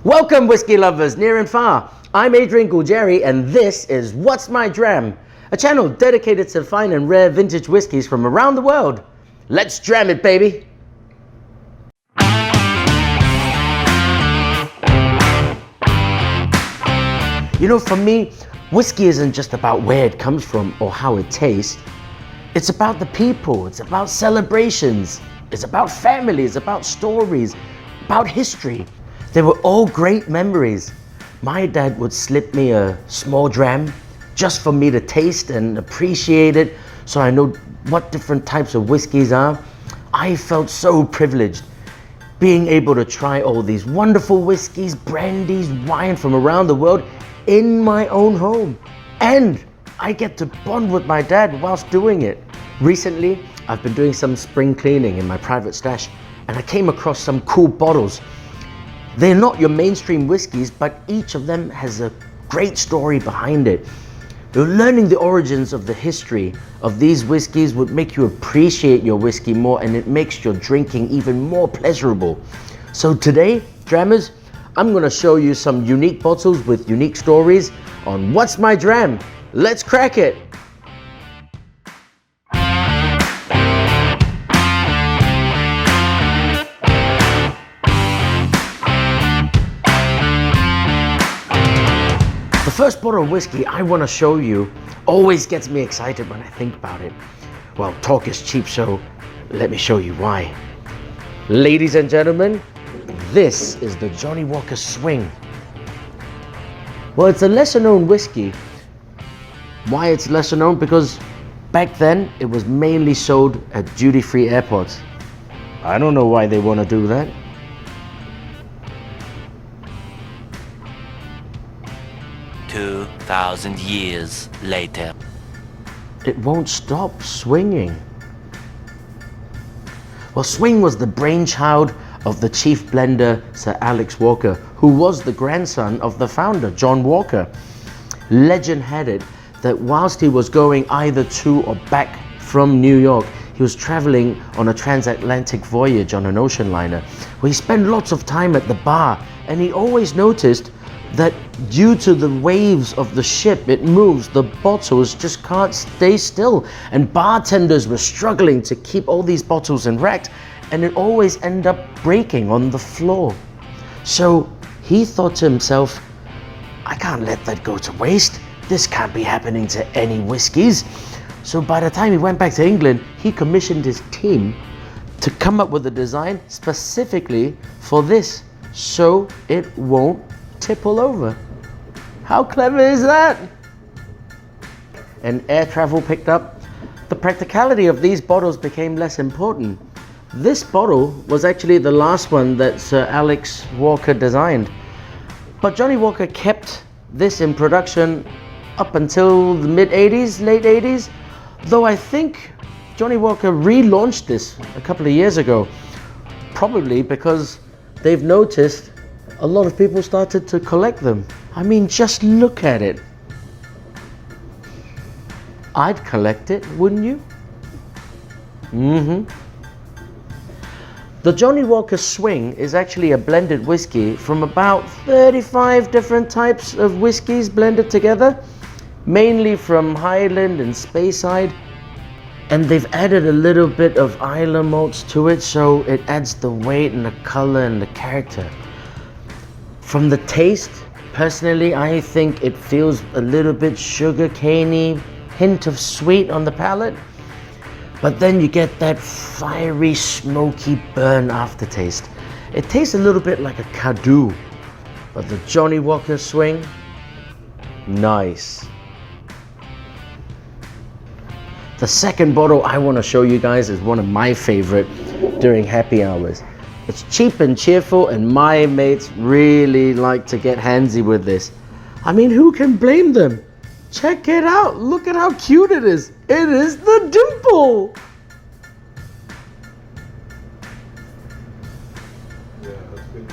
Welcome, whiskey lovers near and far. I'm Adrian Gooj, and this is What's My Dram, a channel dedicated to fine and rare vintage whiskies from around the world. Let's dram it, baby. You know, for me, whiskey isn't just about where it comes from or how it tastes. It's about the people, it's about celebrations, it's about family, it's about stories, about history. They were all great memories. My dad would slip me a small dram just for me to taste and appreciate it, so I know what different types of whiskeys are. I felt so privileged being able to try all these wonderful whiskeys, brandies, wine from around the world in my own home. And I get to bond with my dad whilst doing it. Recently, I've been doing some spring cleaning in my private stash, and I came across some cool bottles. They're not your mainstream whiskeys, but each of them has a great story behind it. Learning the origins of the history of these whiskeys would make you appreciate your whiskey more, and it makes your drinking even more pleasurable. So today, Drammers, I'm gonna show you some unique bottles with unique stories on What's My Dram. Let's crack it. The first bottle of whiskey I want to show you always gets me excited when I think about it. Well, talk is cheap, so let me show you why. Ladies and gentlemen, this is the Johnnie Walker Swing. Well, it's a lesser known whiskey. Why it's lesser known? Because back then it was mainly sold at duty-free airports. I don't know why they want to do that. 2,000 years later. It won't stop swinging. Well, Swing was the brainchild of the chief blender, Sir Alex Walker, who was the grandson of the founder, John Walker. Legend had it that whilst he was going either to or back from New York, he was traveling on a transatlantic voyage on an ocean liner, where he spent lots of time at the bar, and he always noticed that due to the waves of the ship, it moves, the bottles just can't stay still, and bartenders were struggling to keep all these bottles in rack, and it always ended up breaking on the floor. So he thought to himself, I can't let that go to waste. This can't be happening to any whiskies. So by the time he went back to England, he commissioned his team to come up with a design specifically for this, so it won't tip all over. How clever is that? And air travel picked up. The practicality of these bottles became less important. This bottle was actually the last one that Sir Alex Walker designed. But Johnnie Walker kept this in production up until the mid-80s, late 80s, though I think Johnnie Walker relaunched this a couple of years ago, probably because they've noticed a lot of people started to collect them. I mean, just look at it. I'd collect it, wouldn't you? The Johnnie Walker Swing is actually a blended whiskey from about 35 different types of whiskeys blended together, mainly from Highland and Speyside. And they've added a little bit of Islay malts to it, so it adds the weight and the color and the character. From the taste, personally, I think it feels a little bit sugar-caney, hint of sweet on the palate, but then you get that fiery, smoky burn aftertaste. It tastes a little bit like a Cadu, but the Johnnie Walker Swing, nice. The second bottle I want to show you guys is one of my favorite during happy hours. It's cheap and cheerful, and my mates really like to get handsy with this. I mean, who can blame them? Check it out. Look at how cute it is. It is the Dimple. Yeah, that's good.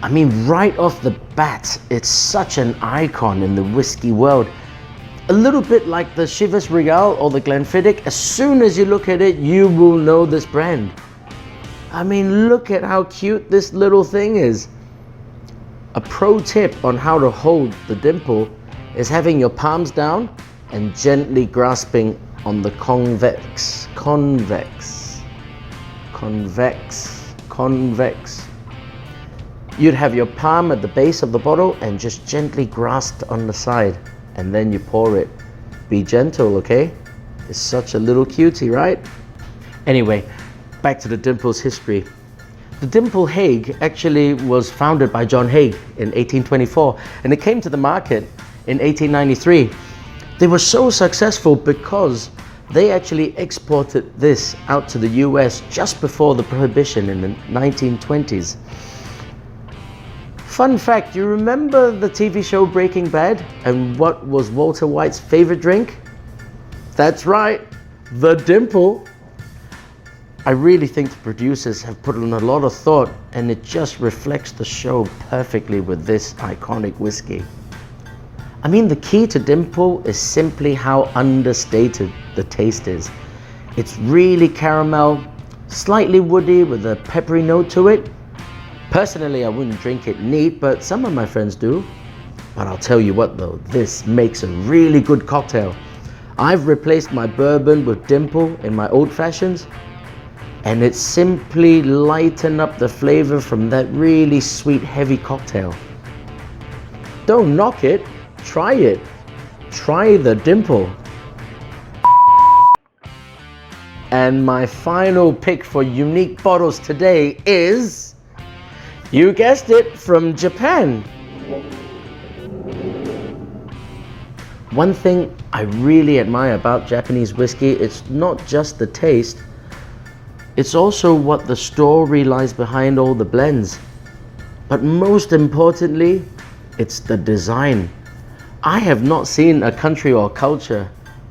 I mean, right off the bat, it's such an icon in the whiskey world. A little bit like the Chivas Regal or the Glenfiddich. As soon as you look at it, you will know this brand. I mean, look at how cute this little thing is. A pro tip on how to hold the dimple is having your palms down and gently grasping on the convex. You'd have your palm at the base of the bottle and just gently grasp on the side, and then you pour it. Be gentle, okay? It's such a little cutie, right? Anyway, back to the dimple's history. The Dimple Hague actually was founded by John Hague in 1824, and it came to the market in 1893. They were so successful because they actually exported this out to the US just before the Prohibition in the 1920s. Fun fact, you remember the TV show Breaking Bad? And what was Walter White's favorite drink? That's right, the Dimple. I really think the producers have put in a lot of thought, and it just reflects the show perfectly with this iconic whiskey. I mean, the key to Dimple is simply how understated the taste is. It's really caramel, slightly woody with a peppery note to it. Personally, I wouldn't drink it neat, but some of my friends do. But I'll tell you what though, this makes a really good cocktail. I've replaced my bourbon with Dimple in my old fashions, and it simply lightened up the flavor from that really sweet, heavy cocktail. Don't knock it, try it. Try the Dimple. And my final pick for unique bottles today is, you guessed it, from Japan. One thing I really admire about Japanese whiskey, it's not just the taste, it's also what the story lies behind all the blends. But most importantly, it's the design. I have not seen a country or culture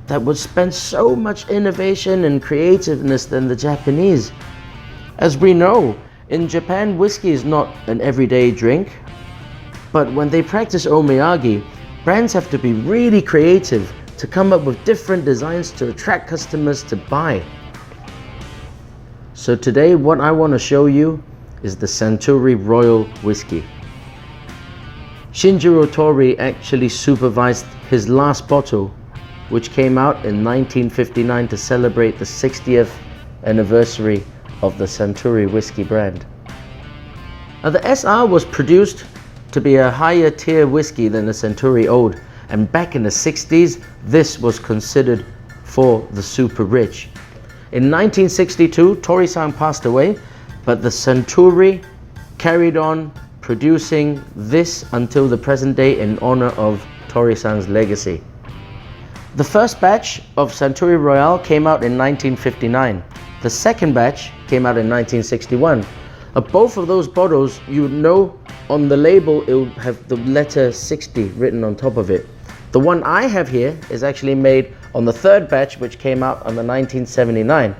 that would spend so much innovation and creativeness than the Japanese. As we know, in Japan, whiskey is not an everyday drink, but when they practice omiyage, brands have to be really creative to come up with different designs to attract customers to buy. So today, what I want to show you is the Suntory Royal Whiskey. Shinjiro Torii actually supervised his last bottle, which came out in 1959 to celebrate the 60th anniversary of the Suntory whiskey brand. Now, the SR was produced to be a higher tier whiskey than the Suntory Old, and back in the 60s, this was considered for the super rich. In 1962, Torii-san passed away, but the Suntory carried on producing this until the present day in honor of Torii-san's legacy. The first batch of Suntory Royale came out in 1959. The second batch came out in 1961. Both of those bottles, you would know on the label, it would have the letter 60 written on top of it. The one I have here is actually made on the third batch, which came out on the 1979.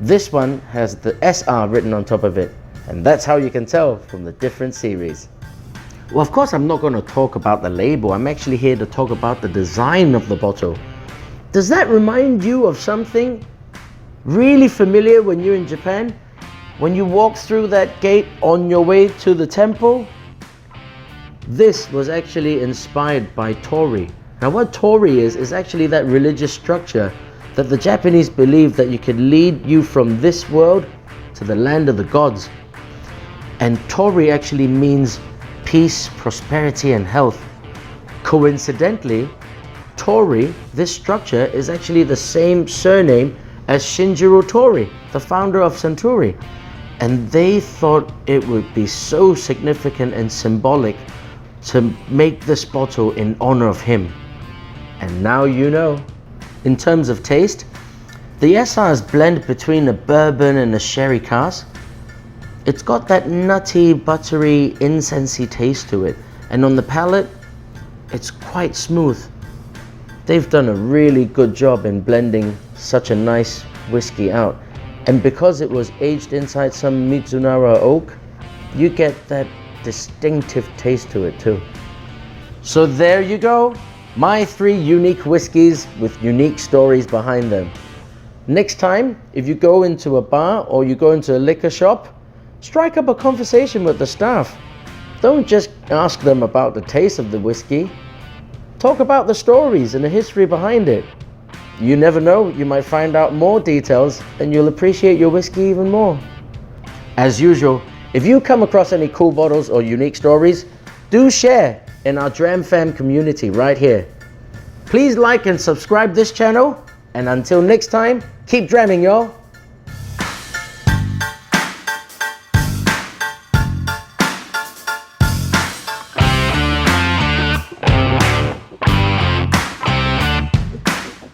This one has the SR written on top of it, and that's how you can tell from the different series. Well, of course, I'm not going to talk about the label. I'm actually here to talk about the design of the bottle. Does that remind you of something really familiar when you're in Japan? When you walk through that gate on your way to the temple? This was actually inspired by Torii. Now, what Torii is actually that religious structure that the Japanese believe that you can lead you from this world to the land of the gods. And Torii actually means peace, prosperity, and health. Coincidentally, Torii, this structure, is actually the same surname as Shinjiro Torii, the founder of Suntory. And they thought it would be so significant and symbolic to make this bottle in honor of him. And now you know. In terms of taste, the SR is blend between a bourbon and a sherry cask. It's got that nutty, buttery, incensey taste to it. And on the palate, it's quite smooth. They've done a really good job in blending such a nice whiskey out. And because it was aged inside some Mizunara oak, you get that distinctive taste to it too. So there you go, My 3 unique whiskies with unique stories behind them. Next time, if you go into a bar or you go into a liquor shop, strike up a conversation with the staff. Don't just ask them about the taste of the whiskey. Talk about the stories and the history behind it. You never know, you might find out more details and you'll appreciate your whiskey even more. As usual, if you come across any cool bottles or unique stories, do share in our Dram fam community right here. Please like and subscribe this channel, and until next time, keep dramming, y'all.